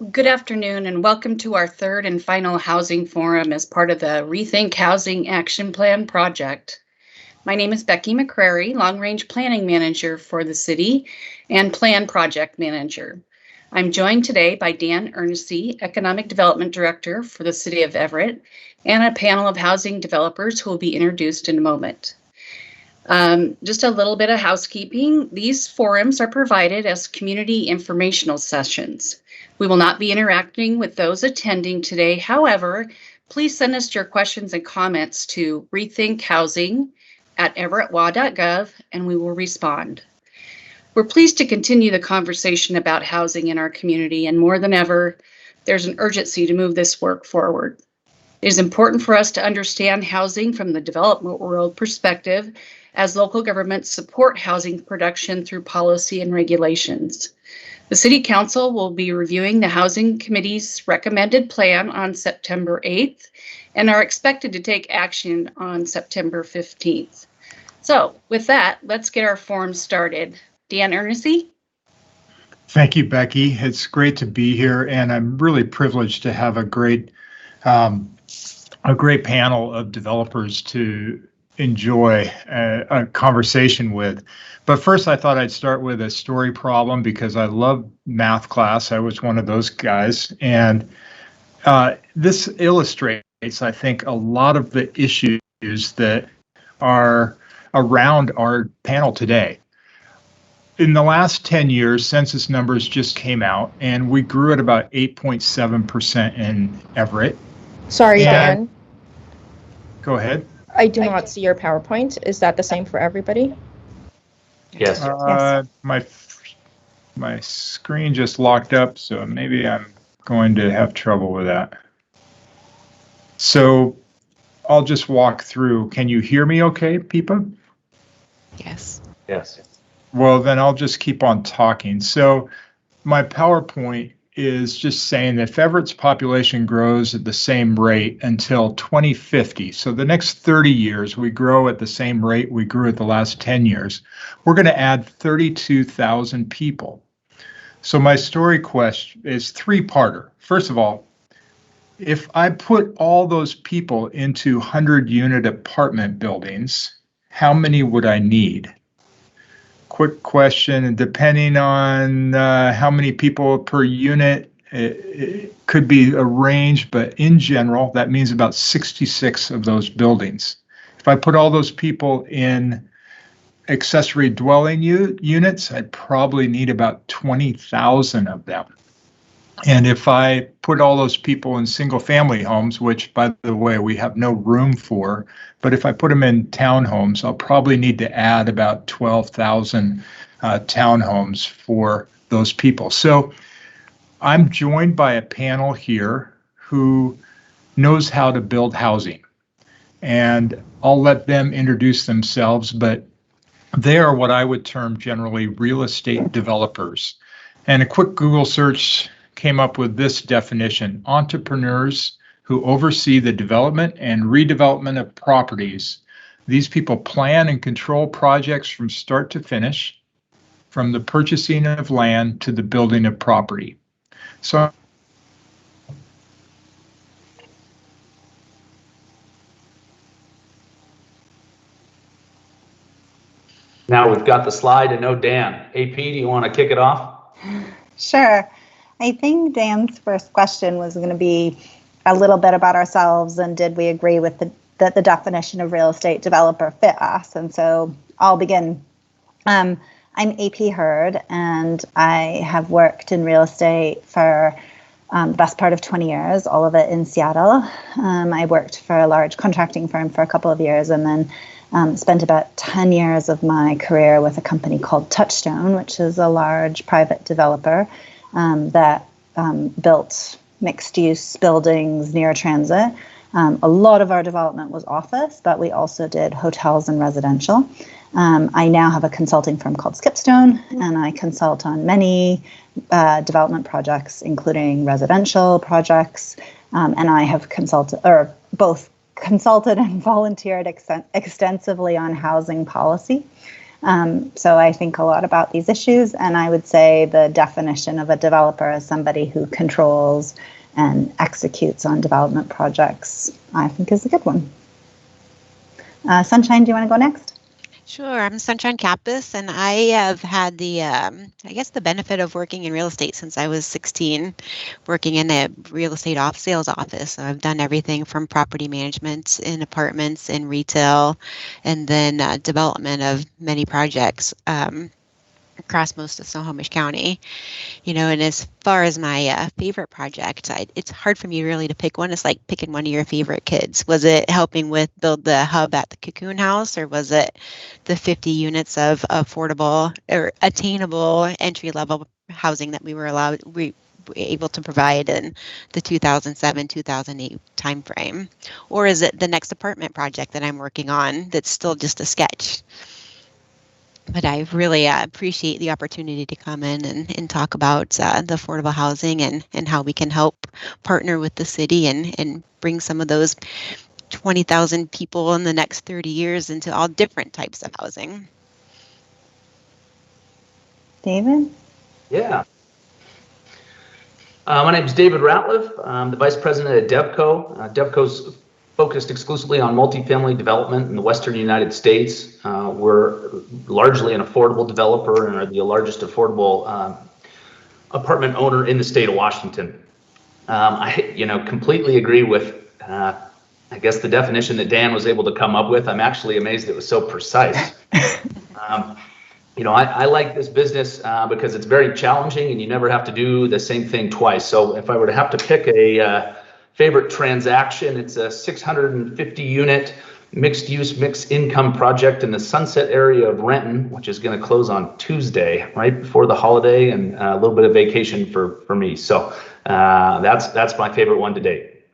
Good afternoon and welcome to our third and final housing forum as part of the Rethink Housing Action Plan project. My name is Becky McCrary, Long Range Planning Manager for the city and Plan Project Manager. I'm joined today by Dan Ernestey, Economic Development Director for the City of Everett, and a panel of housing developers who will be introduced in a moment. Just a little bit of housekeeping. These forums are provided as community informational sessions. We will not be interacting with those attending today. However, please send us your questions and comments to rethinkhousing@everettwa.gov and we will respond. We're pleased to continue the conversation about housing in our community, and more than ever, there's an urgency to move this work forward. It is important for us to understand housing from the development world perspective as local governments support housing production through policy and regulations. The City Council will be reviewing the Housing Committee's recommended plan on September 8th and are expected to take action on September 15th. So with that, let's get our forum started. Dan Ernestey? Thank you, Becky. It's great to be here, and I'm really privileged to have a great panel of developers to enjoy a conversation with. But first, I thought I'd start with a story problem because I love math class. I was one of those guys. And this illustrates, I think, a lot of the issues that are around our panel today. In the last 10 years, census numbers just came out, and we grew at about 8.7% in Everett. Sorry, Dan. Go ahead. I do not see your PowerPoint. Is that the same for everybody? Yes. Yes. My screen just locked up, so maybe I'm going to have trouble with that. So I'll just walk through. Can you hear me okay, Pipa? Yes. Well, then I'll just keep on talking. So my PowerPoint is just saying that if Everett's population grows at the same rate until 2050, so the next 30 years, we grow at the same rate we grew at the last 10 years, we're going to add 32,000 people. So my story question is three-parter. First of all, if I put all those people into 100-unit apartment buildings, how many would I need? Quick question, and depending on how many people per unit, it could be a range, but in general, that means about 66 of those buildings. If I put all those people in accessory dwelling units, I'd probably need about 20,000 of them. And if I put all those people in single family homes, which by the way, we have no room for, but if I put them in townhomes, I'll probably need to add about 12,000 townhomes for those people. So I'm joined by a panel here who knows how to build housing. And I'll let them introduce themselves, but they are what I would term generally real estate developers. And a quick Google search came up with this definition: entrepreneurs who oversee the development and redevelopment of properties. These people plan and control projects from start to finish, from the purchasing of land to the building of property. So Now we've got the slide and no Dan. AP, do you want to kick it off? Sure. I think Dan's first question was going to be a little bit about ourselves and did we agree with that the definition of real estate developer fit us? And so I'll begin. I'm AP Hurd, and I have worked in real estate for the best part of 20 years, all of it in Seattle. I worked for a large contracting firm for a couple of years and then spent about 10 years of my career with a company called Touchstone, which is a large private developer that built mixed-use buildings near transit. A lot of our development was office, but we also did hotels and residential. I now have a consulting firm called Skipstone, and I consult on many development projects, including residential projects. And I have both consulted and volunteered extensively on housing policy. So I think a lot about these issues, and I would say the definition of a developer as somebody who controls and executes on development projects, I think is a good one. Sunshine, do you want to go next? Sure, I'm Sunshine Kappas, and I have had the, the benefit of working in real estate since I was 16, working in a real estate sales office. So I've done everything from property management in apartments and retail, and then development of many projects across most of Snohomish County. And as far as my favorite project, it's hard for me really to pick one. It's like picking one of your favorite kids. Was it helping with build the hub at the Cocoon House, or was it the 50 units of affordable or attainable entry-level housing that we were able to provide in the 2007-2008 timeframe? Or is it the next apartment project that I'm working on that's still just a sketch? But I really appreciate the opportunity to come in and talk about the affordable housing and how we can help partner with the city and bring some of those 20,000 people in the next 30 years into all different types of housing. David? Yeah. My name is David Ratliff. I'm the Vice President at DevCo. DevCo's focused exclusively on multifamily development in the Western United States. We're largely an affordable developer and are the largest affordable apartment owner in the state of Washington. I completely agree with, I guess, the definition that Dan was able to come up with. I'm actually amazed it was so precise. I like this business because it's very challenging and you never have to do the same thing twice. So if I were to have to pick a favorite transaction, it's a 650 unit mixed use, mixed income project in the Sunset area of Renton, which is going to close on Tuesday, right before the holiday, and a little bit of vacation for me. So that's my favorite one to date.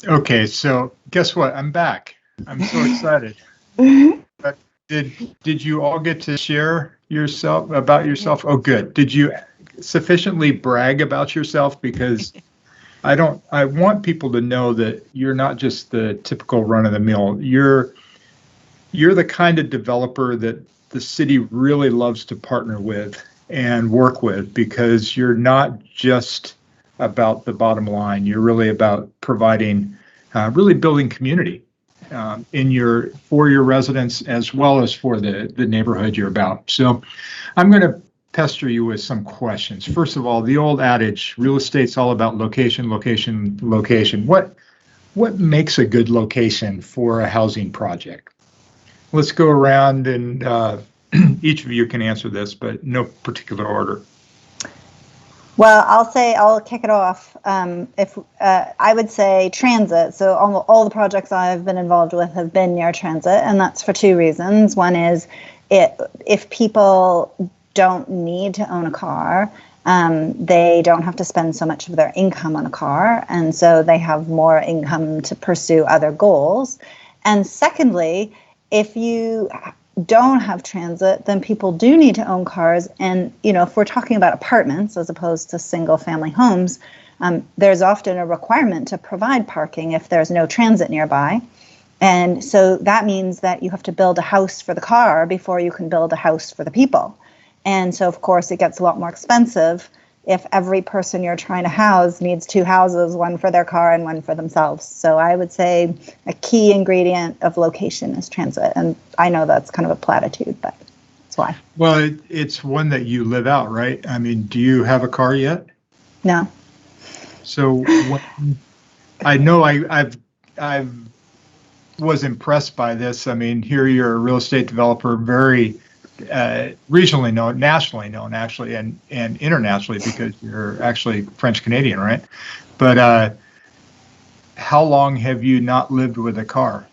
Okay, so guess what? I'm back. I'm so excited. But did you all get to share about yourself? Oh, good. Did you sufficiently brag about yourself? Because I want people to know that you're not just the typical run of the mill. You're the kind of developer that the city really loves to partner with and work with, because you're not just about the bottom line. You're really about providing, really building community for your residents as well as for the neighborhood you're about. So I'm going to pester you with some questions. First of all, the old adage, real estate's all about location, location, location. What makes a good location for a housing project? Let's go around and each of you can answer this, but no particular order. Well, I'll kick it off. If I would say transit. So all the projects I've been involved with have been near transit, and that's for two reasons. One is if people don't need to own a car, they don't have to spend so much of their income on a car, and so they have more income to pursue other goals. And secondly, if you don't have transit, then people do need to own cars. And, if we're talking about apartments as opposed to single family homes, there's often a requirement to provide parking if there's no transit nearby. And so that means that you have to build a house for the car before you can build a house for the people. And so, of course, it gets a lot more expensive if every person you're trying to house needs two houses, one for their car and one for themselves. So I would say a key ingredient of location is transit. And I know that's kind of a platitude, but that's why. Well, it's one that you live out, right? I mean, do you have a car yet? No. So I know I've was impressed by this. I mean, here you're a real estate developer, very regionally known, nationally known, actually, and internationally, because you're actually French Canadian, right? But how long have you not lived with a car?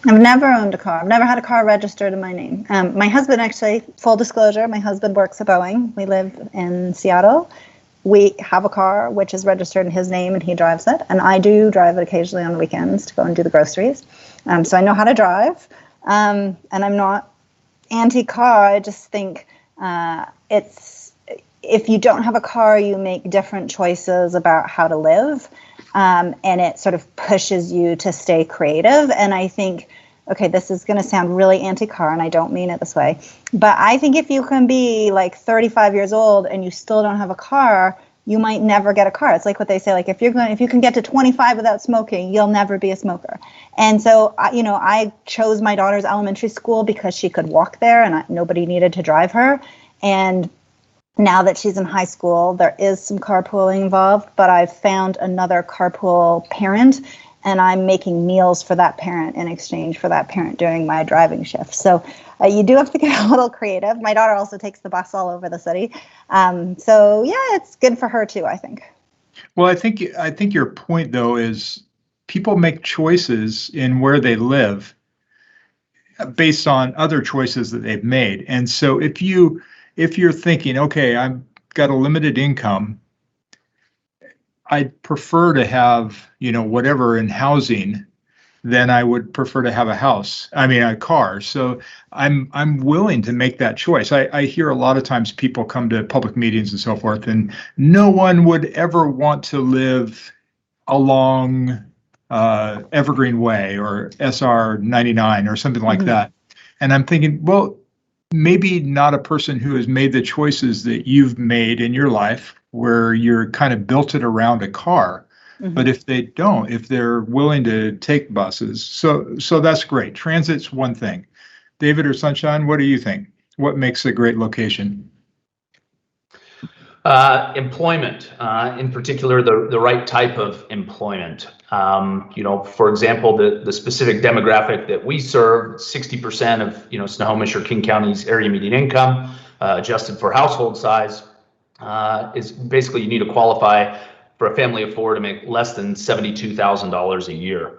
I've never owned a car. I've never had a car registered in my name. My husband, actually, full disclosure, my husband works at Boeing. We live in Seattle. We have a car which is registered in his name, and he drives it. And I do drive it occasionally on the weekends to go and do the groceries. So I know how to drive, and I'm not anti-car. I just think it's, if you don't have a car, you make different choices about how to live, and it sort of pushes you to stay creative. And I think okay, this is going to sound really anti-car, and I don't mean it this way, but I think if you can be like 35 years old and you still don't have a car, you might never get a car. It's like what they say, like if you can get to 25 without smoking, you'll never be a smoker. And so, I chose my daughter's elementary school because she could walk there and nobody needed to drive her. And now that she's in high school, there is some carpooling involved, but I've found another carpool parent, and I'm making meals for that parent in exchange for that parent during my driving shift. So you do have to get a little creative. My daughter also takes the bus all over the city. So yeah, it's good for her too, I think. Well, I think your point though is people make choices in where they live based on other choices that they've made. And so if you're thinking, okay, I've got a limited income, I'd prefer to have, whatever in housing, then I would prefer to have a car. So I'm willing to make that choice. I hear a lot of times people come to public meetings and so forth, and no one would ever want to live along Evergreen Way or SR 99 or something like that. And I'm thinking, well, maybe not a person who has made the choices that you've made in your life, where you're kind of built it around a car. But if they're willing to take buses, so that's great. Transit's one thing. David or Sunshine, what do you think? What makes a great location? Employment, in particular, the right type of employment. For example, the specific demographic that we serve, 60% of Snohomish or King County's area median income, adjusted for household size, is basically you need to qualify for a family of four to make less than $72,000 a year.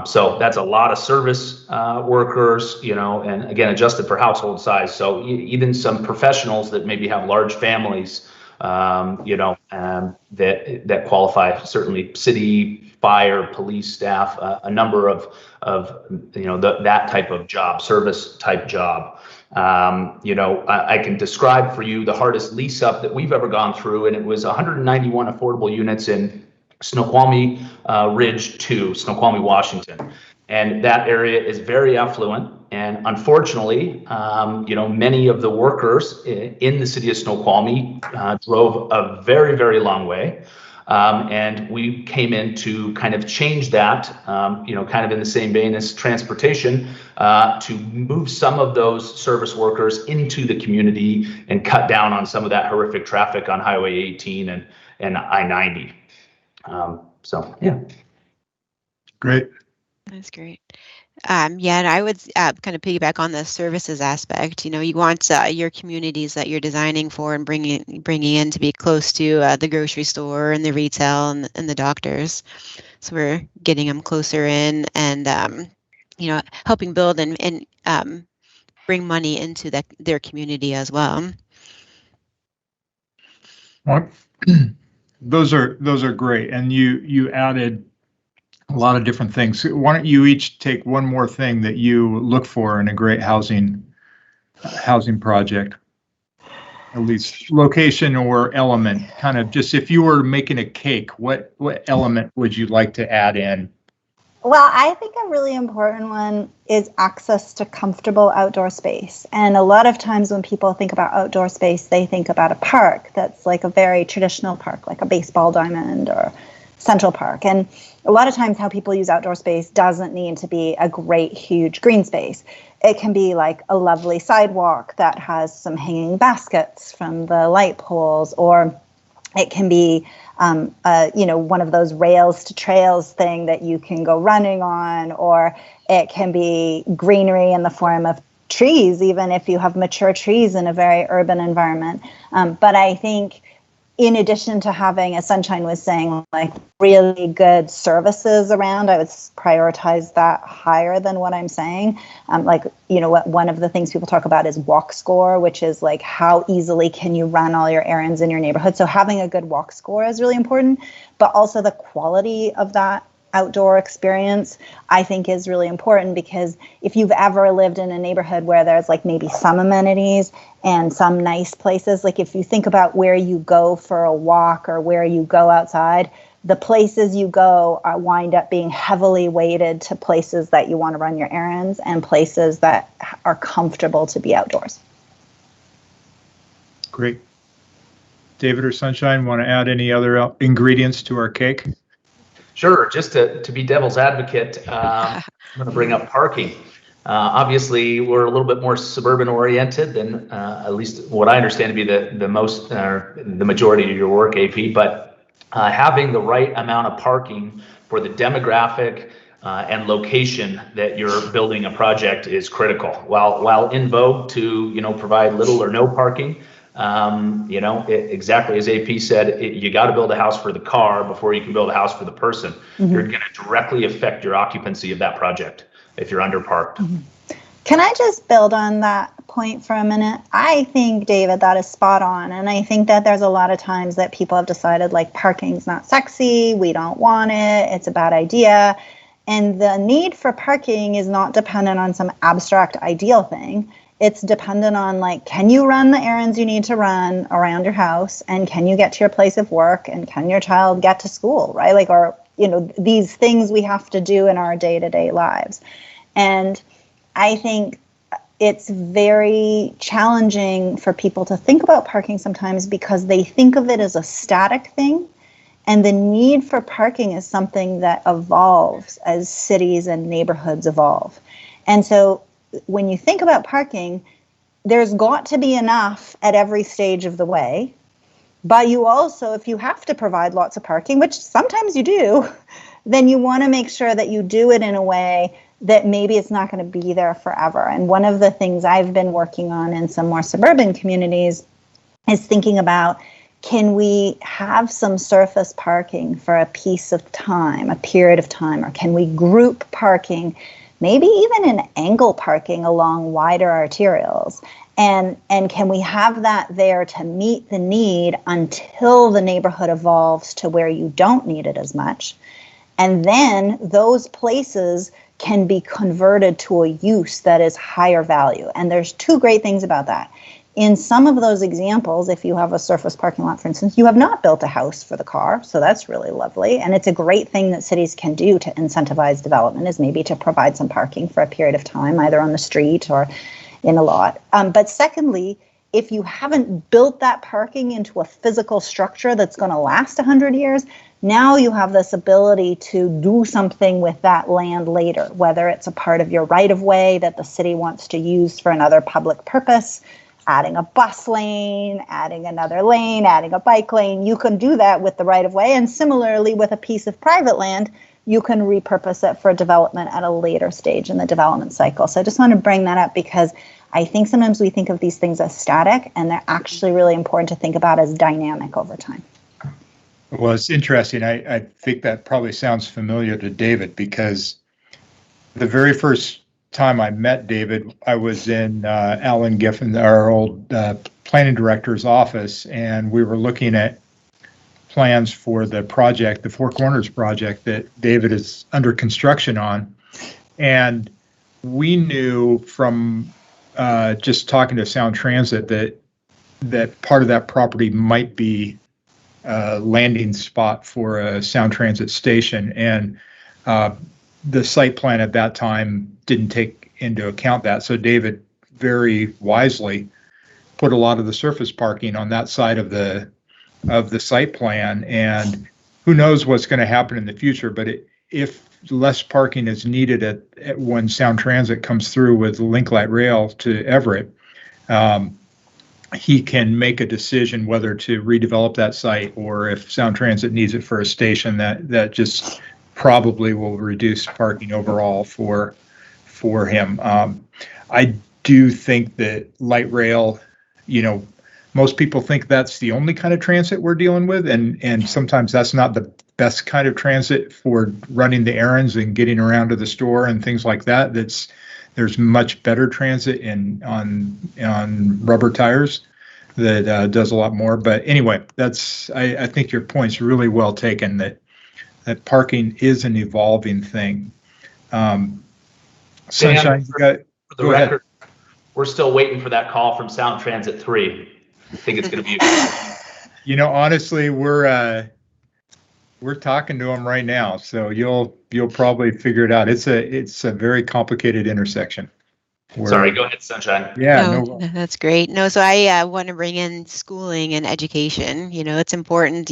So that's a lot of service workers, and again, adjusted for household size. So even some professionals that maybe have large families, that qualify, certainly city, fire, police staff, a number of that type of job, service type job. I can describe for you the hardest lease up that we've ever gone through, and it was 191 affordable units in Snoqualmie Ridge 2, Snoqualmie, Washington. And that area is very affluent. And unfortunately, many of the workers in the city of Snoqualmie drove a very, very long way. And we came in to kind of change that, kind of in the same vein as transportation, to move some of those service workers into the community and cut down on some of that horrific traffic on Highway 18 and I-90. Yeah. Great. That's great. And I would kind of piggyback on the services aspect. You want your communities that you're designing for and bringing in to be close to the grocery store and the retail and the doctors. So we're getting them closer in and helping build and bring money into their community as well. Well, those are great, and you added a lot of different things. Why don't you each take one more thing that you look for in a great housing project? At least location or element, kind of just if you were making a cake, what element would you like to add in? Well, I think a really important one is access to comfortable outdoor space. And a lot of times when people think about outdoor space, they think about a park that's like a very traditional park, like a baseball diamond or Central Park. And a lot of times how people use outdoor space doesn't need to be a great, huge green space. It can be like a lovely sidewalk that has some hanging baskets from the light poles, or it can be, one of those rails to trails thing that you can go running on, or it can be greenery in the form of trees, even if you have mature trees in a very urban environment. But I think in addition to having, as Sunshine was saying, like really good services around, I would prioritize that higher than what I'm saying. One of the things people talk about is walk score, which is like how easily can you run all your errands in your neighborhood. So having a good walk score is really important, but also the quality of that outdoor experience, I think, is really important, because if you've ever lived in a neighborhood where there's like maybe some amenities and some nice places, like if you think about where you go for a walk or where you go outside, the places you go are wind up being heavily weighted to places that you want to run your errands and places that are comfortable to be outdoors. Great. David or Sunshine, want to add any other ingredients to our cake? Sure. Just to be devil's advocate, I'm going to bring up parking. Obviously, we're a little bit more suburban oriented than at least what I understand to be the majority of your work, AP. But having the right amount of parking for the demographic and location that you're building a project is critical. While in vogue to provide little or no parking. Exactly as AP said, you got to build a house for the car before you can build a house for the person. Mm-hmm. You're going to directly affect your occupancy of that project if you're underparked. Mm-hmm. Can I just build on that point for a minute? I think, David, that is spot on. And I think that there's a lot of times that people have decided like parking's not sexy, we don't want it, it's a bad idea. And the need for parking is not dependent on some abstract ideal thing. It's dependent on like, can you run the errands you need to run around your house? And can you get to your place of work? And can your child get to school, right? Like, or, these things we have to do in our day-to-day lives. And I think it's very challenging for people to think about parking sometimes because they think of it as a static thing. And the need for parking is something that evolves as cities and neighborhoods evolve. And so when you think about parking, there's got to be enough at every stage of the way. But you also, if you have to provide lots of parking, which sometimes you do, then you want to make sure that you do it in a way that maybe it's not going to be there forever. And one of the things I've been working on in some more suburban communities is thinking about, can we have some surface parking for a piece of time, a period of time, or can we group parking, maybe even an angle parking along wider arterials? And can we have that there to meet the need until the neighborhood evolves to where you don't need it as much? And then those places can be converted to a use that is higher value. And there's two great things about that. In some of those examples, if you have a surface parking lot, for instance, you have not built a house for the car. So that's really lovely. And it's a great thing that cities can do to incentivize development, is maybe to provide some parking for a period of time, either on the street or in a lot. But secondly, if you haven't built that parking into a physical structure that's going to last 100 years, now you have this ability to do something with that land later, whether it's a part of your right-of-way that the city wants to use for another public purpose, adding a bus lane, adding another lane, adding a bike lane. You can do that with the right-of-way. And similarly, with a piece of private land, you can repurpose it for development at a later stage in the development cycle. So I just want to bring that up because I think sometimes we think of these things as static, and they're actually really important to think about as dynamic over time. Well, it's interesting. I think that probably sounds familiar to David, because the very first time I met David, I was in Alan Giffen, our old planning director's office, and we were looking at plans for the project, the Four Corners project that David is under construction on. And we knew from just talking to Sound Transit that part of that property might be a landing spot for a Sound Transit station. And the site plan at that time didn't take into account that. So David very wisely put a lot of the surface parking on that side of the site plan. And who knows what's going to happen in the future, but if less parking is needed at when Sound Transit comes through with Link Light Rail to Everett, he can make a decision whether to redevelop that site, or if Sound Transit needs it for a station, that just probably will reduce parking overall for him. I do think that light rail, most people think that's the only kind of transit we're dealing with, and sometimes that's not the best kind of transit for running the errands and getting around to the store and things like that. There's much better transit on rubber tires that does a lot more. But anyway, I think your point's really well taken, that parking is an evolving thing. Sunshine, for the record, we're still waiting for that call from Sound Transit 3. I think it's going to be. Honestly, We're talking to them right now, so you'll probably figure it out. It's a very complicated intersection. Sorry, go ahead, Sunshine. Yeah, No, no. that's great. No, so I want to bring in schooling and education. It's important,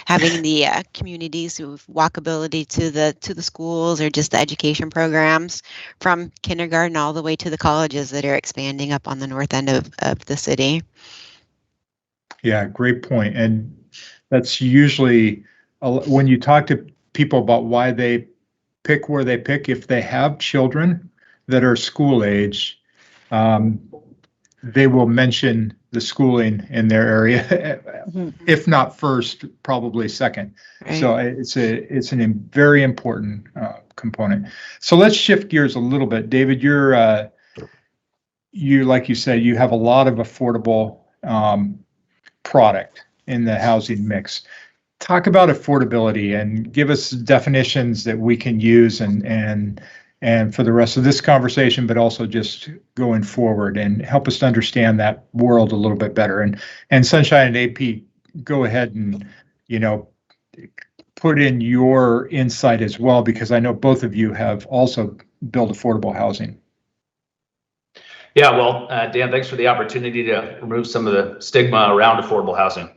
having the communities who have walkability to the schools or just the education programs from kindergarten all the way to the colleges that are expanding up on the north end of the city. Yeah, great point. And that's usually when you talk to people about why they pick where they pick, if they have children that are school age, they will mention the schooling in their area, if not first, probably second. Right. So it's a very important component. So let's shift gears a little bit. David, you like you said, you have a lot of affordable product in the housing mix. Talk about affordability and give us definitions that we can use and for the rest of this conversation, but also just going forward, and help us to understand that world a little bit better. And Sunshine and AP, go ahead and put in your insight as well, because I know both of you have also built affordable housing. Yeah, well, Dan, thanks for the opportunity to remove some of the stigma around affordable housing.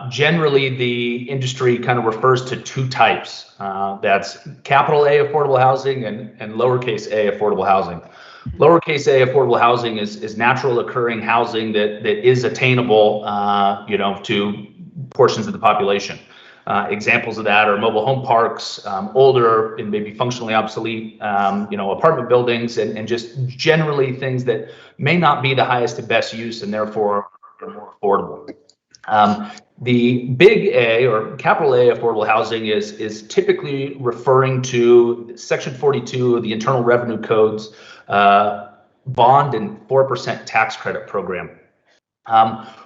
Generally, the industry kind of refers to two types. That's capital A affordable housing and lowercase a affordable housing. Lowercase a affordable housing is natural occurring housing that is attainable, to portions of the population. Examples of that are mobile home parks, older and maybe functionally obsolete, apartment buildings, and just generally things that may not be the highest and best use and therefore are more affordable. The big A or capital A affordable housing is typically referring to Section 42 of the Internal Revenue Code's bond and 4% tax credit program.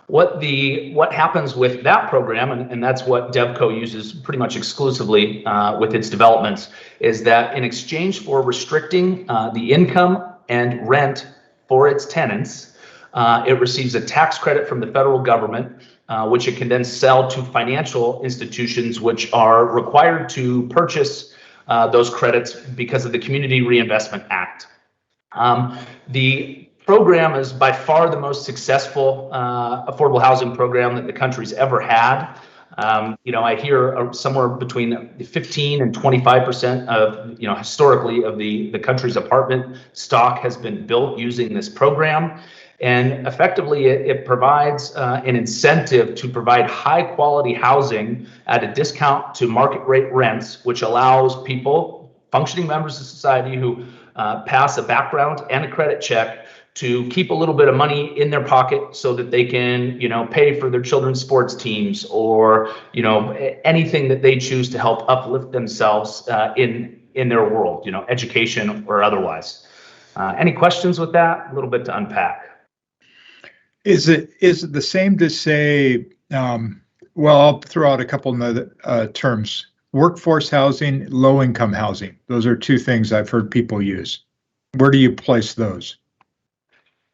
What happens with that program, and that's what DevCo uses pretty much exclusively with its developments, is that in exchange for restricting the income and rent for its tenants, it receives a tax credit from the federal government, which it can then sell to financial institutions, which are required to purchase those credits because of the Community Reinvestment Act. The program is by far the most successful affordable housing program that the country's ever had. I hear somewhere between 15 and 25% of, historically of the country's apartment stock has been built using this program. And effectively, it provides an incentive to provide high quality housing at a discount to market rate rents, which allows people, functioning members of society who pass a background and a credit check, to keep a little bit of money in their pocket so that they can, pay for their children's sports teams or, anything that they choose to help uplift themselves in their world, education or otherwise. Any questions with that? A little bit to unpack. Is it the same to say, well, I'll throw out a couple of other terms: workforce housing, low-income housing. Those are two things I've heard people use. Where do you place those?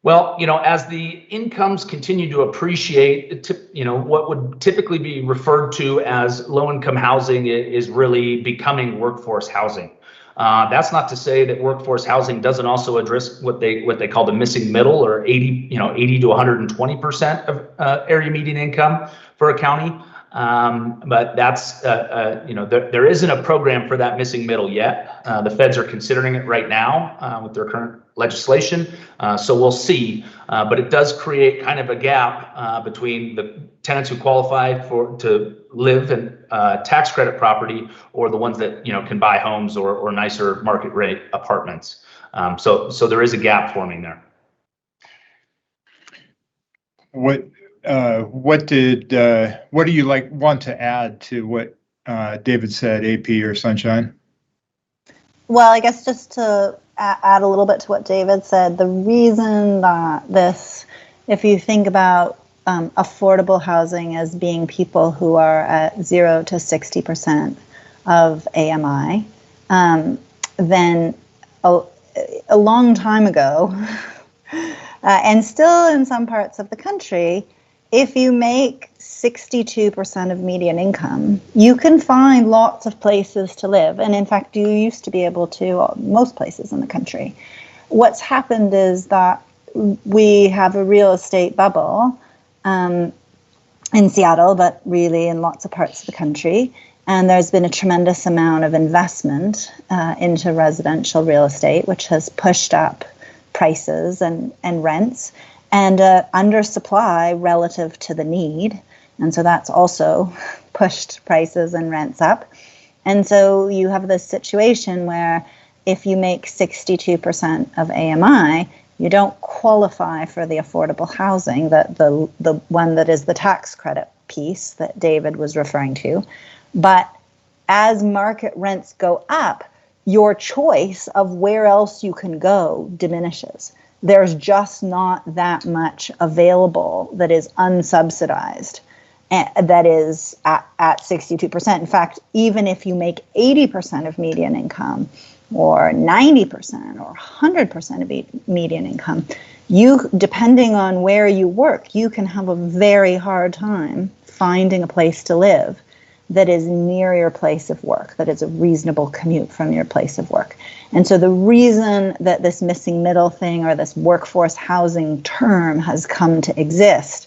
Well, as the incomes continue to appreciate, what would typically be referred to as low-income housing is really becoming workforce housing. That's not to say that workforce housing doesn't also address what they call the missing middle, or 80 to 120% of area median income for a county. But that's, there isn't a program for that missing middle yet. The feds are considering it right now with their current legislation. So we'll see. But it does create kind of a gap between the tenants who qualify to live in tax credit property or the ones that can buy homes or nicer market rate apartments. So there is a gap forming there. What do you want to add to what David said, AP or Sunshine? Well, I guess just to add a little bit to what David said, the reason that this, if you think about affordable housing as being people who are at 0 to 60% of AMI, then a long time ago, and still in some parts of the country, if you make 62% of median income, you can find lots of places to live. And in fact, you used to be able to most places in the country. What's happened is that we have a real estate bubble in Seattle, but really in lots of parts of the country. And there's been a tremendous amount of investment into residential real estate, which has pushed up prices and rents, and undersupply relative to the need. And so that's also pushed prices and rents up. And so you have this situation where if you make 62% of AMI, you don't qualify for the affordable housing, the one that is the tax credit piece that David was referring to. But as market rents go up, your choice of where else you can go diminishes. There's just not that much available that is unsubsidized, that is at 62%. In fact, even if you make 80% of median income, or 90% or 100% of median income, you, depending on where you work, you can have a very hard time finding a place to live that is near your place of work, that is a reasonable commute from your place of work. And so the reason that this missing middle thing or this workforce housing term has come to exist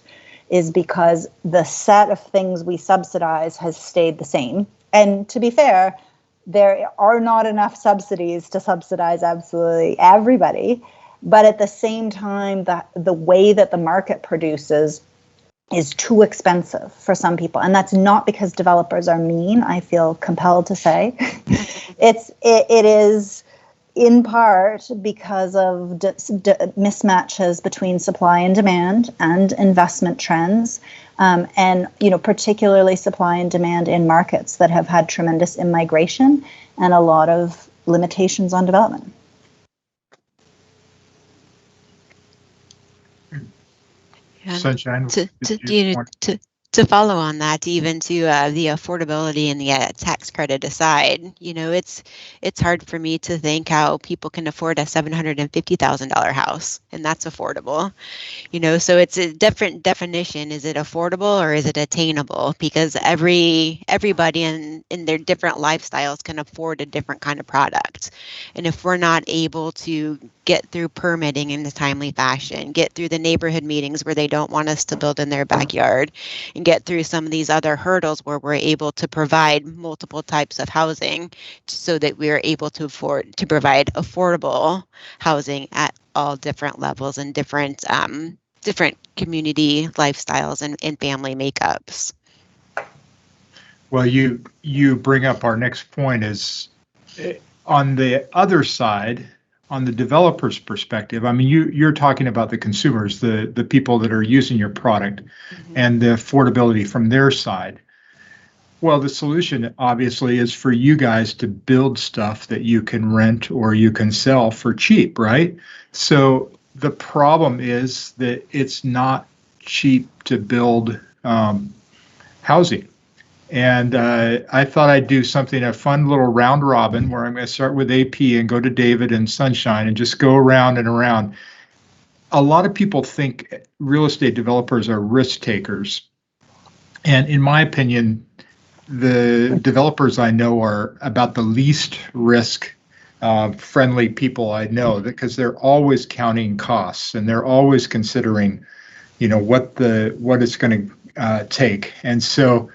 is because the set of things we subsidize has stayed the same. And to be fair, there are not enough subsidies to subsidize absolutely everybody. But at the same time, the way that the market produces is too expensive for some people. And that's not because developers are mean, I feel compelled to say. It is in part because of mismatches between supply and demand and investment trends. And particularly supply and demand in markets that have had tremendous immigration and a lot of limitations on development. Sunshine. To follow on that, even to the affordability and the tax credit aside, it's hard for me to think how people can afford a $750,000 house, and that's affordable. So it's a different definition. Is it affordable or is it attainable? Because everybody in their different lifestyles can afford a different kind of product. And if we're not able to get through permitting in a timely fashion, get through the neighborhood meetings where they don't want us to build in their backyard, and get through some of these other hurdles where we're able to provide multiple types of housing so that we're able to afford to provide affordable housing at all different levels and different community lifestyles and family makeups. Well, you bring up our next point is on the other side, on the developer's perspective. I mean, you're talking about the consumers, the people that are using your product, mm-hmm. and the affordability from their side. Well, the solution obviously is for you guys to build stuff that you can rent or you can sell for cheap, right? So the problem is that it's not cheap to build housing. And I thought I'd do something, a fun little round robin, where I'm going to start with AP and go to David and Sunshine and just go around and around. A lot of people think real estate developers are risk takers. And in my opinion, the developers I know are about the least risk friendly people I know, because they're always counting costs and they're always considering, what it's going to take. And so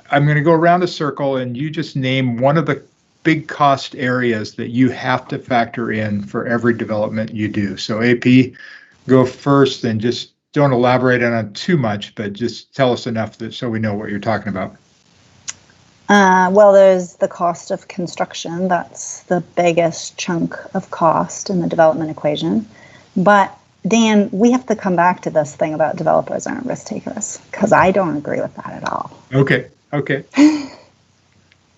I'm going to go around a circle and you just name one of the big cost areas that you have to factor in for every development you do. So AP, go first and just don't elaborate on it too much, but just tell us enough so we know what you're talking about. Well, there's the cost of construction. That's the biggest chunk of cost in the development equation. But Dan, we have to come back to this thing about developers aren't risk takers, because I don't agree with that at all. Okay.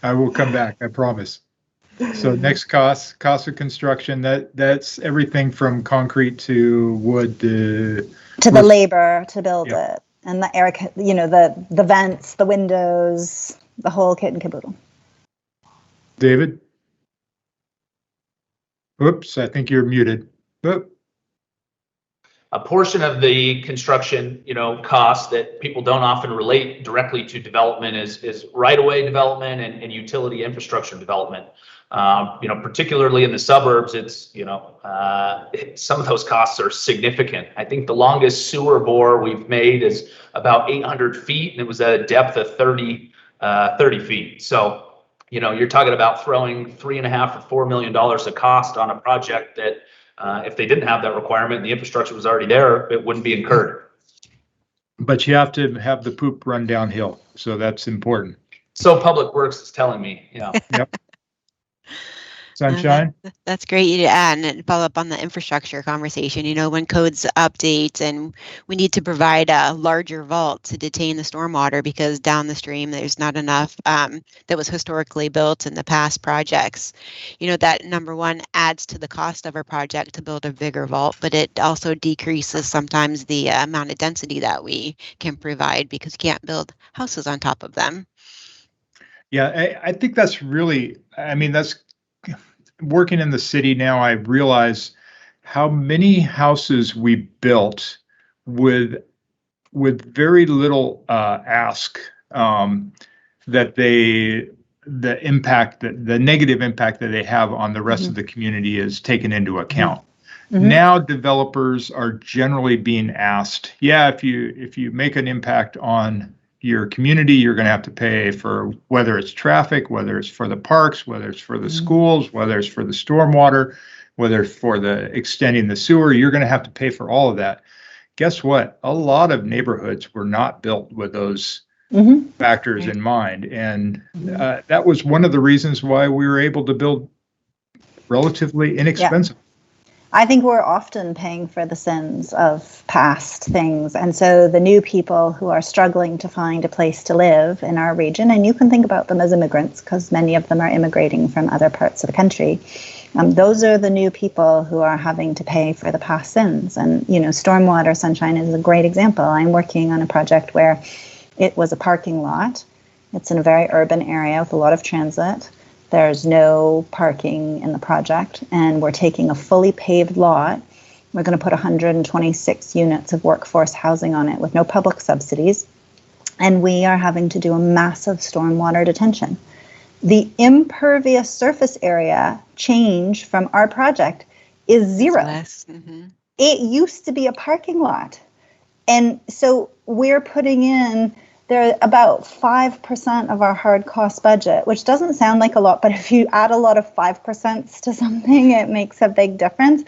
I will come back, I promise. So next cost of construction, that's everything from concrete to wood to the labor to build it, and the air, the vents, the windows, the whole kit and caboodle. David? Oops, I think you're muted. Oop. A portion of the construction, cost that people don't often relate directly to development is right-of-way development and utility infrastructure development. Particularly in the suburbs, it's, some of those costs are significant. I think the longest sewer bore we've made is about 800 feet, and it was at a depth of 30 feet. So, you're talking about throwing $3.5 or $4 million of cost on a project that, if they didn't have that requirement and the infrastructure was already there, it wouldn't be incurred. But you have to have the poop run downhill, so that's important. So Public Works is telling me, Yep. Sunshine? That's great. And follow up on the infrastructure conversation. When codes update and we need to provide a larger vault to detain the stormwater because down the stream there's not enough that was historically built in the past projects. That number one adds to the cost of our project to build a bigger vault, but it also decreases sometimes the amount of density that we can provide because you can't build houses on top of them. Yeah, I think that's really, that's working in the city now, I realize how many houses we built with very little ask, that the negative impact that they have on the rest of the community is taken into account. Now developers are generally being asked, if you make an impact on your community, you're going to have to pay for whether it's traffic, whether it's for the parks, whether it's for the schools, whether it's for the stormwater, whether it's for the extending the sewer, you're going to have to pay for all of that. Guess what? A lot of neighborhoods were not built with those factors in mind. And that was one of the reasons why we were able to build relatively inexpensive. Yeah. I think we're often paying for the sins of past things. And so the new people who are struggling to find a place to live in our region, and you can think about them as immigrants because many of them are immigrating from other parts of the country. Those are the new people who are having to pay for the past sins. And, Stormwater Sunshine is a great example. I'm working on a project where it was a parking lot. It's in a very urban area with a lot of transit. There's no parking in the project, and we're taking a fully paved lot. We're going to put 126 units of workforce housing on it with no public subsidies, and we are having to do a massive stormwater detention. The impervious surface area change from our project is zero. It used to be a parking lot. And so we're putting in, they're about 5% of our hard cost budget, which doesn't sound like a lot, but if you add a lot of 5% to something, it makes a big difference.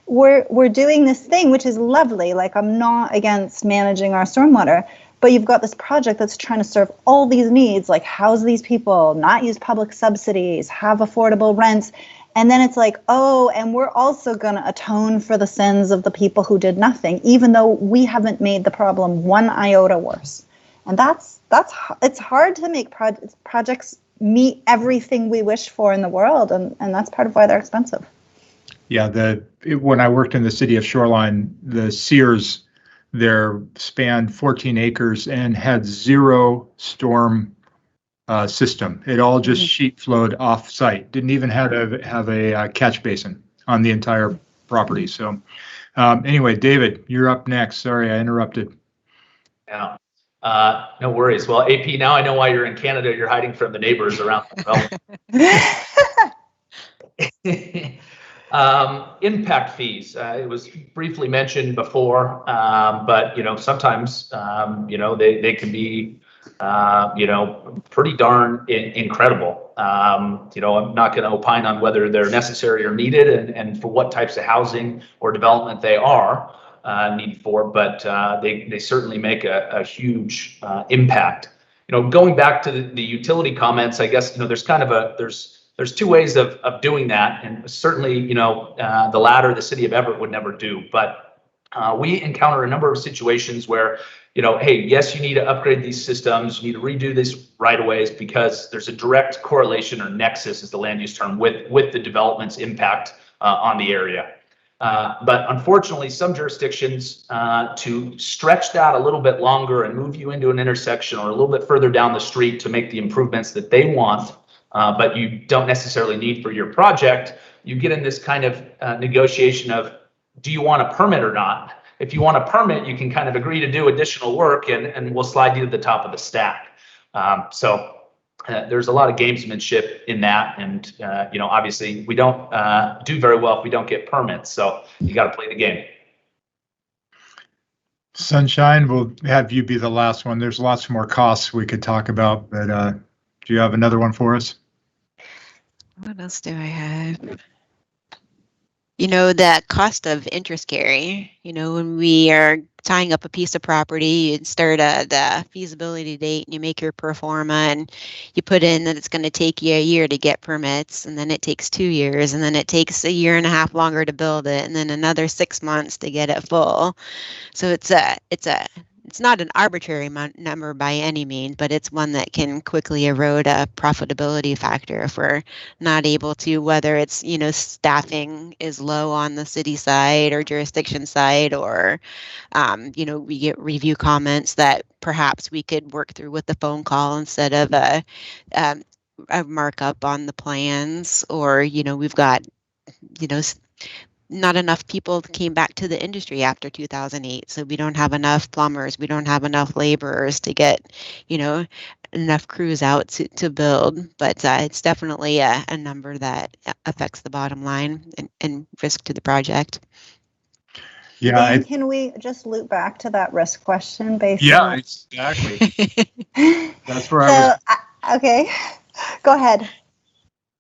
We're doing this thing, which is lovely. Like, I'm not against managing our stormwater, but you've got this project that's trying to serve all these needs, like house these people, not use public subsidies, have affordable rents. And then it's like, oh, and we're also going to atone for the sins of the people who did nothing, even though we haven't made the problem one iota worse. And it's hard to make projects meet everything we wish for in the world, and that's part of why they're expensive. Yeah, when I worked in the city of Shoreline, the Sears there spanned 14 acres and had zero storm system. It all just sheet flowed off site. Didn't even have a catch basin on the entire property. So anyway, David, you're up next. Sorry, I interrupted. Yeah. No worries. Well, AP, now I know why you're in Canada. You're hiding from the neighbors around the development. Impact fees. It was briefly mentioned before, but sometimes they can be pretty darn incredible. I'm not going to opine on whether they're necessary or needed, and for what types of housing or development they are needed for, but they certainly make a huge impact. Going back to the utility comments, I guess there's kind of there's two ways of doing that, and certainly the latter the city of Everett would never do, but we encounter a number of situations where hey, yes, you need to upgrade these systems, you need to redo these right-of-ways because there's a direct correlation, or nexus is the land use term, with the development's impact on the area. But unfortunately, some jurisdictions, to stretch that a little bit longer and move you into an intersection or a little bit further down the street to make the improvements that they want, but you don't necessarily need for your project, you get in this kind of negotiation of, do you want a permit or not? If you want a permit, you can kind of agree to do additional work, and we'll slide you to the top of the stack. There's a lot of gamesmanship in that, and obviously we don't do very well if we don't get permits. So you got to play the game. Sunshine, we'll have you be the last one. There's lots more costs we could talk about, but do you have another one for us? What else do I have? The cost of interest carry, when we are tying up a piece of property, you start the feasibility date and you make your pro forma and you put in that it's going to take you a year to get permits, and then it takes 2 years, and then it takes a year and a half longer to build it, and then another 6 months to get it full. So it's not an arbitrary number by any means, but it's one that can quickly erode a profitability factor if we're not able to, whether it's, staffing is low on the city side or jurisdiction side, or, we get review comments that perhaps we could work through with the phone call instead of a markup on the plans, or, we've got, not enough people came back to the industry after 2008. So we don't have enough plumbers. We don't have enough laborers to get, enough crews out to build. But it's definitely a number that affects the bottom line and risk to the project. Yeah. Dan, can we just loop back to that risk question based on? Yeah, exactly. That's where I was. Okay, go ahead.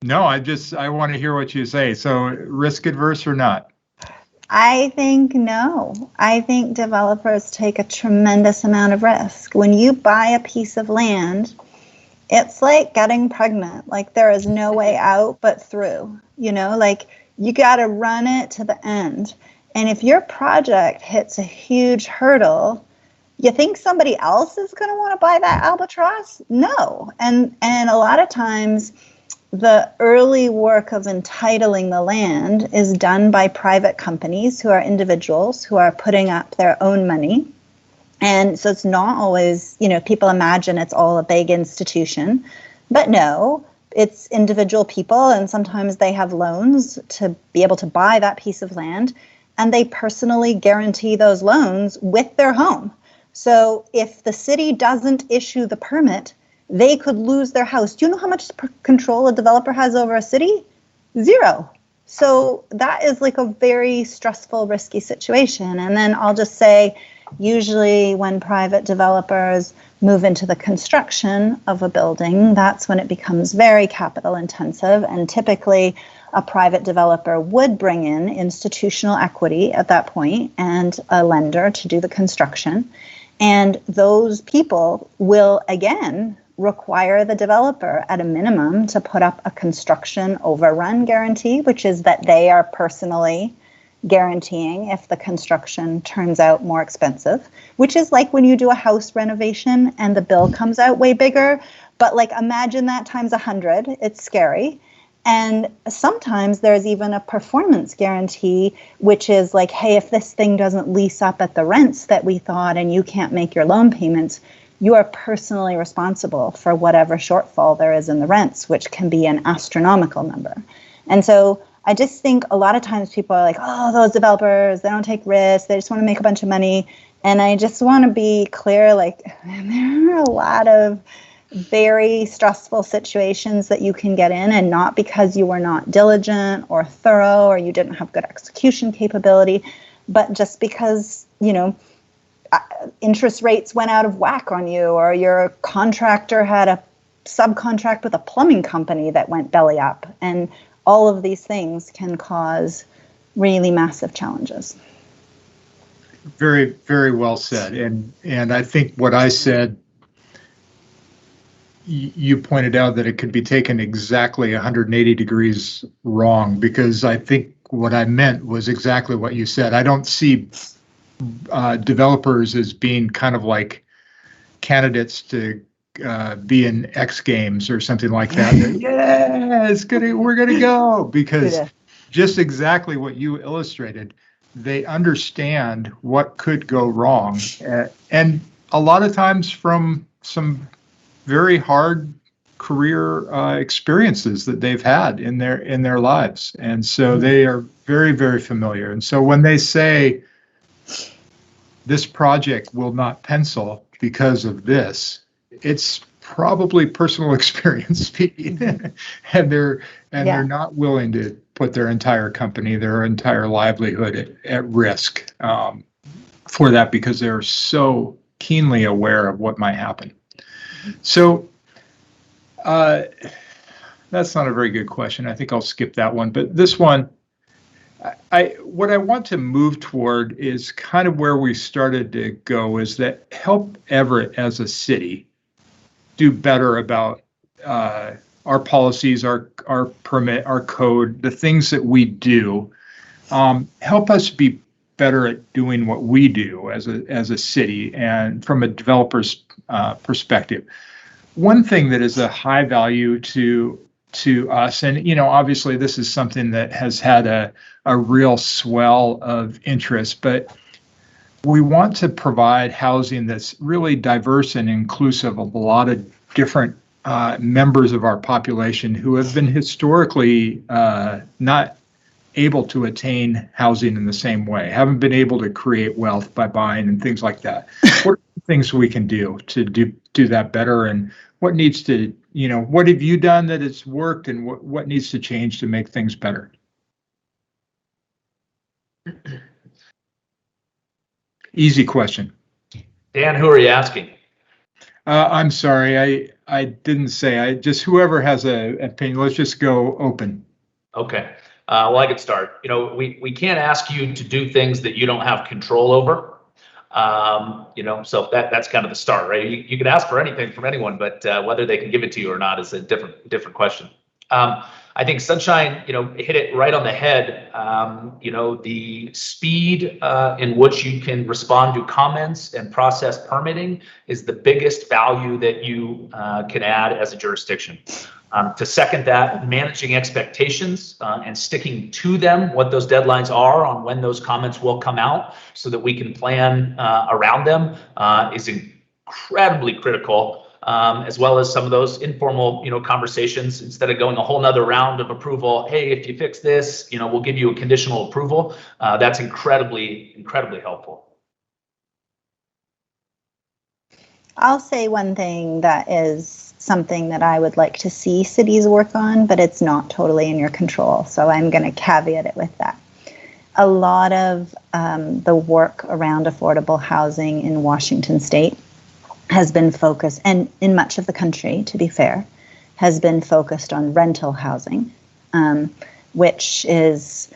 No, I want to hear what you say. So risk adverse or not? I think no. I think developers take a tremendous amount of risk. When you buy a piece of land, it's like getting pregnant. Like there is no way out but through, you got to run it to the end. And if your project hits a huge hurdle, you think somebody else is going to want to buy that albatross? No. And a lot of times, the early work of entitling the land is done by private companies who are individuals who are putting up their own money. And so it's not always, people imagine it's all a big institution, but no, it's individual people. And sometimes they have loans to be able to buy that piece of land, and they personally guarantee those loans with their home. So if the city doesn't issue the permit, they could lose their house. Do you know how much control a developer has over a city? 0. So that is like a very stressful, risky situation. And then I'll just say, usually when private developers move into the construction of a building, that's when it becomes very capital intensive. And typically a private developer would bring in institutional equity at that point and a lender to do the construction. And those people will, again, require the developer at a minimum to put up a construction overrun guarantee, which is that they are personally guaranteeing if the construction turns out more expensive, which is like when you do a house renovation and the bill comes out way bigger. But like imagine that times 100, it's scary. And sometimes there's even a performance guarantee, which is like, hey, if this thing doesn't lease up at the rents that we thought and you can't make your loan payments, you are personally responsible for whatever shortfall there is in the rents, which can be an astronomical number. And so I just think a lot of times people are like, oh, those developers, they don't take risks. They just want to make a bunch of money. And I just want to be clear, like there are a lot of very stressful situations that you can get in, and not because you were not diligent or thorough or you didn't have good execution capability, but just because, interest rates went out of whack on you, or your contractor had a subcontract with a plumbing company that went belly up. And all of these things can cause really massive challenges. Very, very well said. And I think what I said, you pointed out that it could be taken exactly 180 degrees wrong, because I think what I meant was exactly what you said. I don't see developers as being kind of like candidates to be in X Games or something like that. Yeah, we're gonna go, because just exactly what you illustrated. They understand what could go wrong, and a lot of times from some very hard career experiences that they've had in their lives, and so they are very, very familiar. And so when they say, this project will not pencil because of this, it's probably personal experience speaking, and they're not willing to put their entire company, their entire livelihood at risk for that, because they're so keenly aware of what might happen. So that's not a very good question. I think I'll skip that one. But this one, what I want to move toward is kind of where we started to go, is that help Everett as a city do better about our policies, our permit, our code, the things that we do. Help us be better at doing what we do as a city, and from a developer's perspective. One thing that is a high value to us, and obviously this is something that has had a real swell of interest, but we want to provide housing that's really diverse and inclusive of a lot of different members of our population who have been historically not able to attain housing in the same way, haven't been able to create wealth by buying and things like that. What are the things we can do to do that better, and what needs to, what have you done that has worked, and what needs to change to make things better? Easy question. Dan, who are you asking? I'm sorry, I didn't say. Just whoever has an opinion, let's just go open. Okay. Well, I could start. We can't ask you to do things that you don't have control over. So that's kind of the start, right? You can ask for anything from anyone, but whether they can give it to you or not is a different question. I think Sunshine, hit it right on the head. The speed in which you can respond to comments and process permitting is the biggest value that you can add as a jurisdiction. To second that, managing expectations and sticking to them, what those deadlines are on when those comments will come out so that we can plan around them is incredibly critical, as well as some of those informal, conversations. Instead of going a whole nother round of approval, hey, if you fix this, we'll give you a conditional approval. That's incredibly helpful. I'll say one thing that is something that I would like to see cities work on, but it's not totally in your control. So I'm going to caveat it with that. A lot of the work around affordable housing in Washington state has been focused, and in much of the country, to be fair, has been focused on rental housing, which is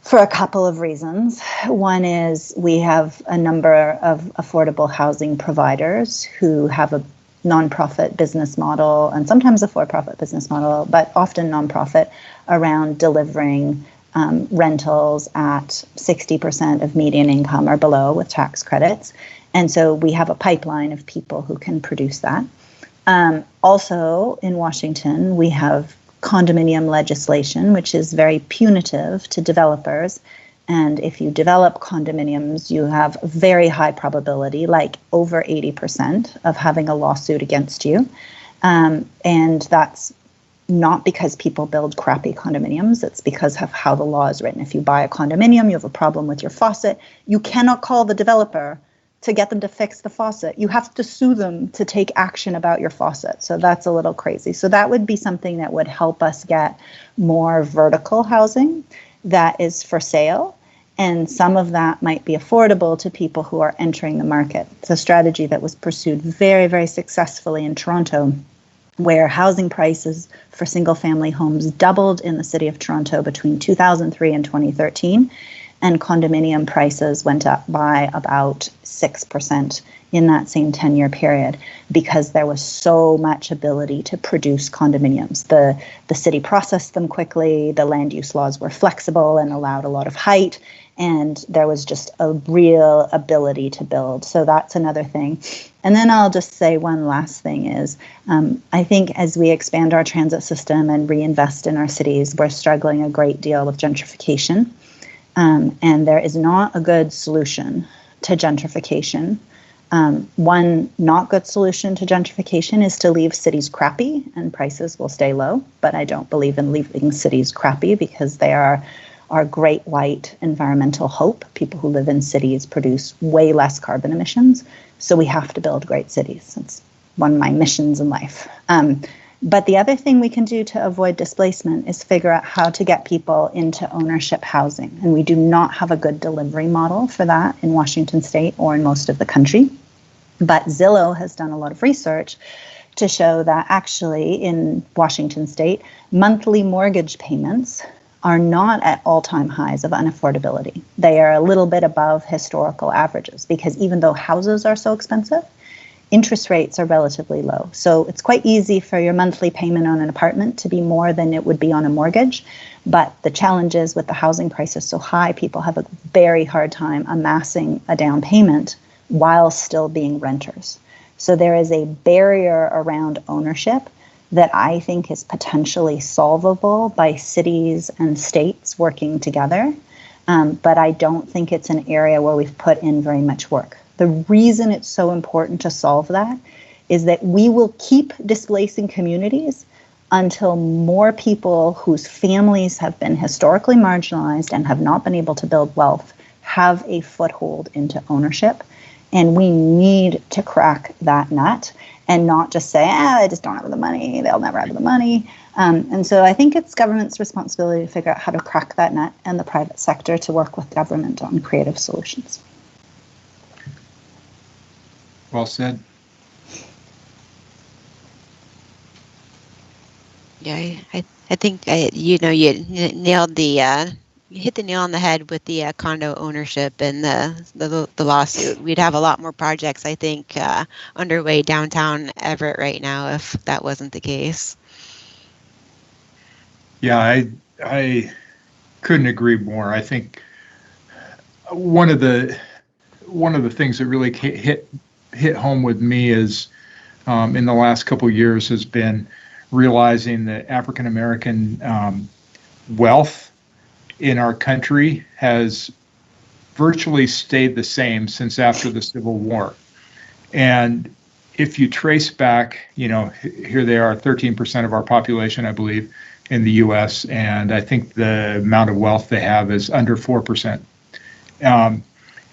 for a couple of reasons. One is we have a number of affordable housing providers who have a nonprofit business model, and sometimes a for-profit business model, but often nonprofit, around delivering rentals at 60% of median income or below with tax credits. And so we have a pipeline of people who can produce that. Also in Washington, we have condominium legislation, which is very punitive to developers. And if you develop condominiums, you have a very high probability, like over 80%, of having a lawsuit against you. And that's not because people build crappy condominiums. It's because of how the law is written. If you buy a condominium, you have a problem with your faucet, you cannot call the developer to get them to fix the faucet. You have to sue them to take action about your faucet. So that's a little crazy. So that would be something that would help us get more vertical housing that is for sale. And some of that might be affordable to people who are entering the market. It's a strategy that was pursued very, very successfully in Toronto, where housing prices for single family homes doubled in the city of Toronto between 2003 and 2013. And condominium prices went up by about 6% in that same 10-year period, because there was so much ability to produce condominiums. The city processed them quickly, the land use laws were flexible and allowed a lot of height, and there was just a real ability to build. So that's another thing. And then I'll just say one last thing is, I think as we expand our transit system and reinvest in our cities, we're struggling a great deal with gentrification. And there is not a good solution to gentrification. One not good solution to gentrification is to leave cities crappy and prices will stay low. But I don't believe in leaving cities crappy, because they are our great white environmental hope. People who live in cities produce way less carbon emissions, so we have to build great cities. It's one of my missions in life. But the other thing we can do to avoid displacement is figure out how to get people into ownership housing. And we do not have a good delivery model for that in Washington State or in most of the country. But Zillow has done a lot of research to show that actually in Washington State, monthly mortgage payments are not at all-time highs of unaffordability. They are a little bit above historical averages because even though houses are so expensive, interest rates are relatively low. So it's quite easy for your monthly payment on an apartment to be more than it would be on a mortgage. But the challenge is with the housing prices so high, people have a very hard time amassing a down payment while still being renters. So there is a barrier around ownership that I think is potentially solvable by cities and states working together. But I don't think it's an area where we've put in very much work. The reason it's so important to solve that is that we will keep displacing communities until more people whose families have been historically marginalized and have not been able to build wealth have a foothold into ownership. And we need to crack that nut and not just say, they just don't have the money, they'll never have the money. And so I think it's government's responsibility to figure out how to crack that nut and the private sector to work with government on creative solutions. Well said. Yeah, I think you nailed you hit the nail on the head with the condo ownership and the lawsuit. We'd have a lot more projects, I think, underway downtown Everett right now if that wasn't the case. Yeah, I couldn't agree more. I think one of the things that really hit home with me is in the last couple of years has been realizing that African American wealth in our country has virtually stayed the same since after the Civil War. And if you trace back, here they are, 13% of our population, I believe, in the US, and I think the amount of wealth they have is under 4%.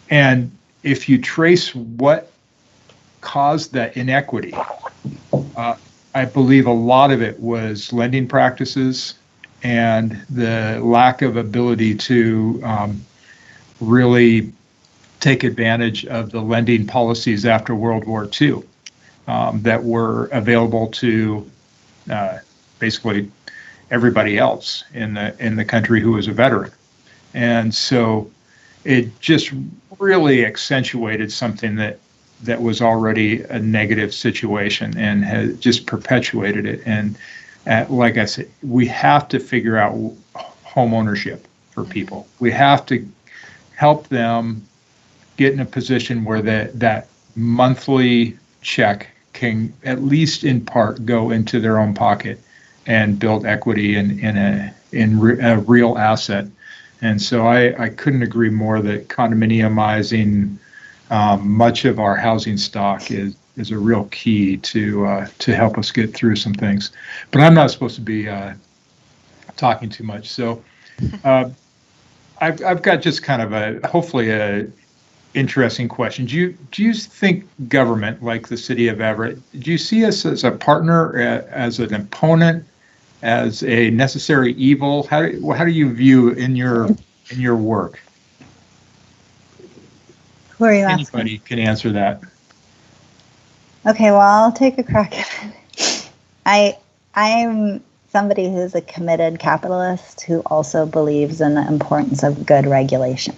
And if you trace what caused that inequity, I believe a lot of it was lending practices and the lack of ability to really take advantage of the lending policies after World War II that were available to basically everybody else in the country who was a veteran. And so it just really accentuated something that was already a negative situation and has just perpetuated it. And like I said, we have to figure out home ownership for people. We have to help them get in a position where that monthly check can at least in part go into their own pocket and build equity in a real asset. And so I couldn't agree more that condominiumizing much of our housing stock is a real key to help us get through some things. But I'm not supposed to be talking too much. So I've got just kind of hopefully a interesting question. Do you think government, like the city of Everett, do you see us as a partner, as an opponent, as a necessary evil? How do you view in your work? Who are you asking? Anybody can answer that. Okay, well, I'll take a crack at it. I'm somebody who's a committed capitalist who also believes in the importance of good regulation.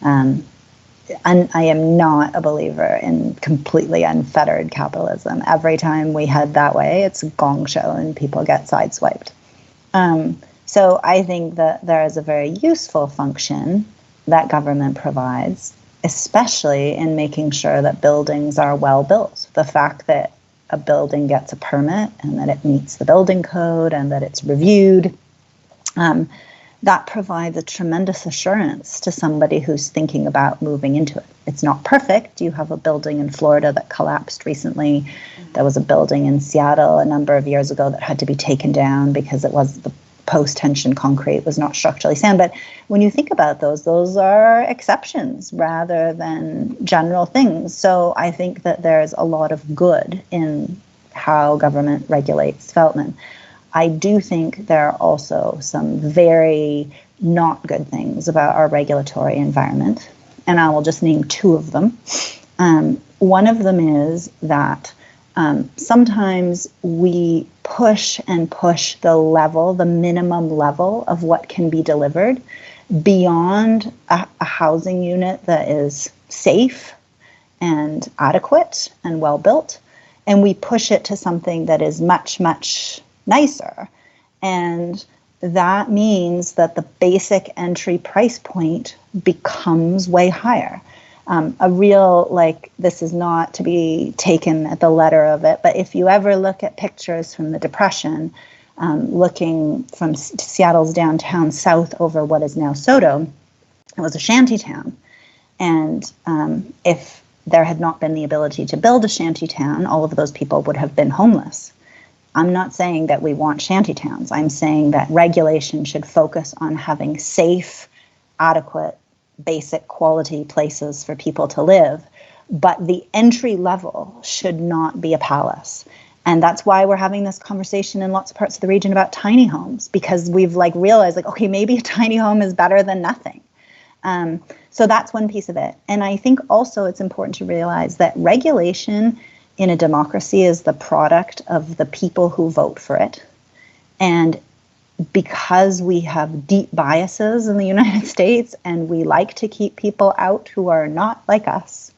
And I am not a believer in completely unfettered capitalism. Every time we head that way, it's a gong show and people get sideswiped. So I think that there is a very useful function that government provides, especially in making sure that buildings are well built. The fact that a building gets a permit and that it meets the building code and that it's reviewed, that provides a tremendous assurance to somebody who's thinking about moving into it. It's not perfect. You have a building in Florida that collapsed recently. There was a building in Seattle a number of years ago that had to be taken down because it was post-tension concrete was not structurally sound. But when you think about those are exceptions rather than general things. So I think that there's a lot of good in how government regulates development. I do think there are also some very not good things about our regulatory environment, and I will just name two of them. One of them is that sometimes we push the minimum level of what can be delivered beyond a housing unit that is safe and adequate and well built, and we push it to something that is much, much nicer. And that means that the basic entry price point becomes way higher. This is not to be taken at the letter of it, but if you ever look at pictures from the Depression, looking from Seattle's downtown south over what is now SoDo, it was a shanty town. And if there had not been the ability to build a shanty town, all of those people would have been homeless. I'm not saying that we want shanty towns. I'm saying that regulation should focus on having safe, adequate, basic quality places for people to live. But the entry level should not be a palace. And that's why we're having this conversation in lots of parts of the region about tiny homes, because we've realized okay, maybe a tiny home is better than nothing. So that's one piece of it. And I think also it's important to realize that regulation in a democracy is the product of the people who vote for it. And because we have deep biases in the United States and we like to keep people out who are not like us,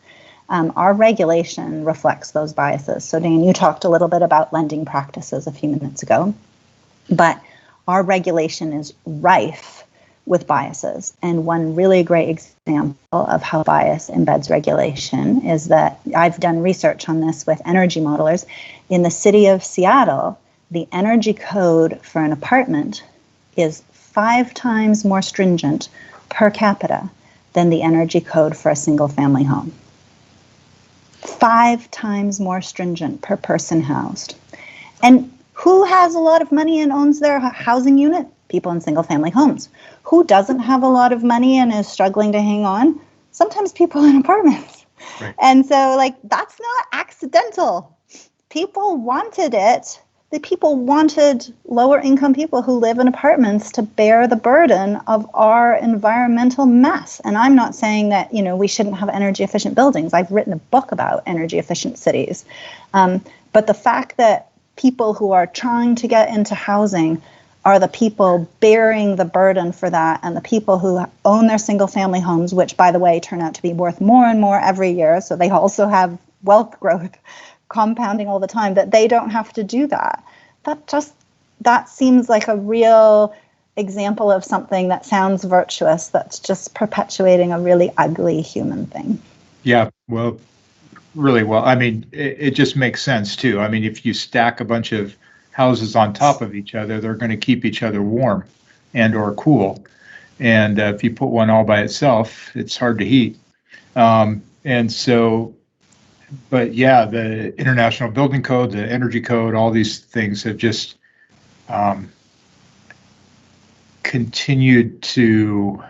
our regulation reflects those biases. So Dan, you talked a little bit about lending practices a few minutes ago, but our regulation is rife with biases. And one really great example of how bias embeds regulation is that I've done research on this with energy modelers. In the city of Seattle, the energy code for an apartment is 5 times more stringent per capita than the energy code for a single family home. 5 times more stringent per person housed. And who has a lot of money and owns their housing unit? People in single family homes. Who doesn't have a lot of money and is struggling to hang on? Sometimes people in apartments. Right. And so that's not accidental. People wanted it. The people wanted lower income people who live in apartments to bear the burden of our environmental mess. And I'm not saying that, we shouldn't have energy efficient buildings. I've written a book about energy efficient cities. But the fact that people who are trying to get into housing are the people bearing the burden for that, and the people who own their single family homes, which by the way turn out to be worth more and more every year. So they also have wealth growth compounding all the time, that they don't have to do that. That seems like a real example of something that sounds virtuous, that's just perpetuating a really ugly human thing. Yeah, well, really well. I mean, it just makes sense too. I mean, if you stack a bunch of houses on top of each other, they're going to keep each other warm and or cool. And if you put one all by itself, it's hard to heat. And so, but yeah, the International Building Code, the Energy Code, all these things have just continued to,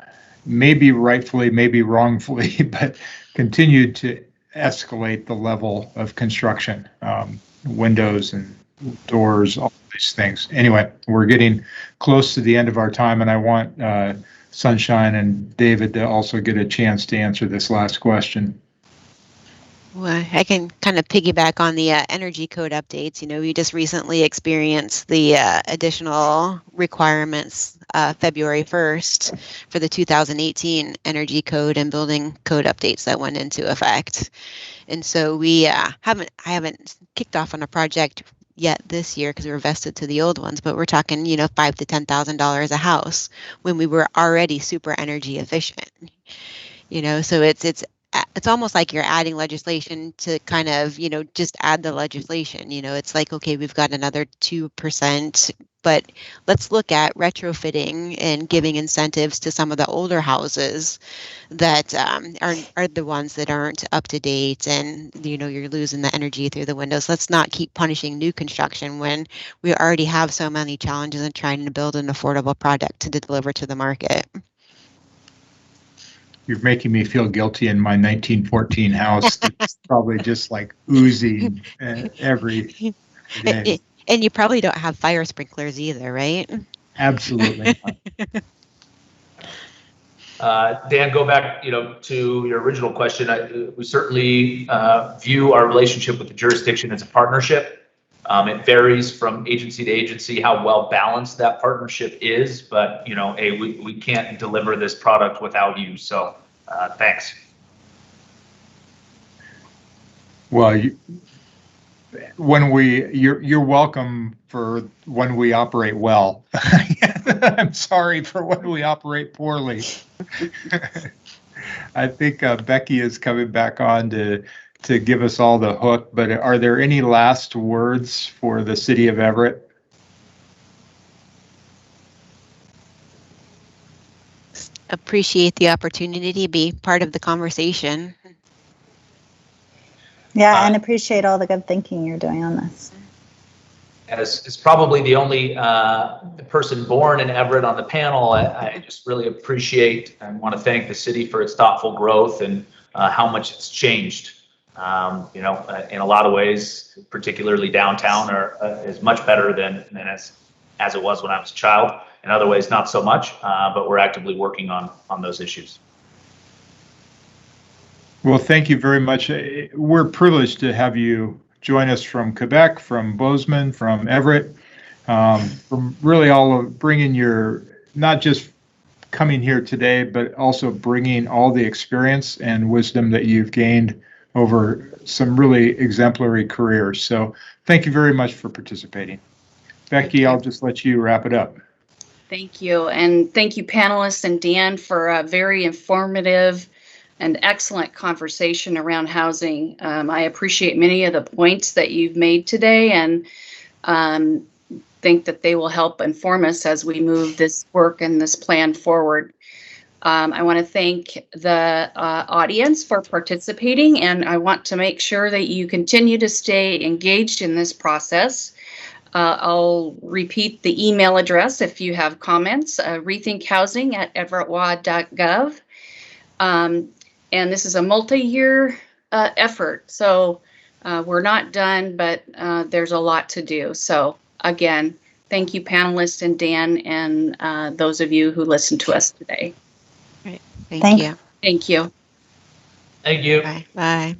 maybe rightfully, maybe wrongfully, but continued to escalate the level of construction, windows and doors, all these things. Anyway, we're getting close to the end of our time, and I want Sunshine and David to also get a chance to answer this last question. Well, I can kind of piggyback on the energy code updates. We just recently experienced the additional requirements February 1st for the 2018 energy code and building code updates that went into effect. And so I haven't kicked off on a project yet this year because we were vested to the old ones, but we're talking, $5,000 to $10,000 a house when we were already super energy efficient. So it's almost like you're adding legislation to kind of, just add the legislation. It's like, okay, we've got another 2% but let's look at retrofitting and giving incentives to some of the older houses that are the ones that aren't up to date, and you're losing the energy through the windows. Let's not keep punishing new construction when we already have so many challenges in trying to build an affordable product to deliver to the market. You're making me feel guilty in my 1914 house. It's probably just like oozing every day. And you probably don't have fire sprinklers either, right? Absolutely not. Dan, go back, to your original question. We certainly view our relationship with the jurisdiction as a partnership. It varies from agency to agency how well balanced that partnership is, but we can't deliver this product without you. So thanks. Well, you're welcome for when we operate well. I'm sorry for when we operate poorly. I think Becky is coming back on to give us all the hook, but are there any last words for the city of Everett? Appreciate the opportunity to be part of the conversation. Yeah, and appreciate all the good thinking you're doing on this. As probably the only person born in Everett on the panel, I just really appreciate and want to thank the city for its thoughtful growth and how much it's changed. In a lot of ways, particularly downtown, is much better than as it was when I was a child. In other ways, not so much, but we're actively working on those issues. Well, thank you very much. We're privileged to have you join us from Quebec, from Bozeman, from Everett, from really all of bringing not just coming here today, but also bringing all the experience and wisdom that you've gained over some really exemplary careers. So thank you very much for participating. Becky, I'll just let you wrap it up. Thank you. And thank you, panelists and Dan, for a very informative and excellent conversation around housing. I appreciate many of the points that you've made today, and think that they will help inform us as we move this work and this plan forward. I want to thank the audience for participating, and I want to make sure that you continue to stay engaged in this process. I'll repeat the email address if you have comments, rethinkhousing@everettwa.gov. And this is a multi-year effort, so we're not done, but there's a lot to do. So again, thank you, panelists and Dan, and those of you who listened to us today. Great. Thank you. Thank you. Thank you. Bye. Bye.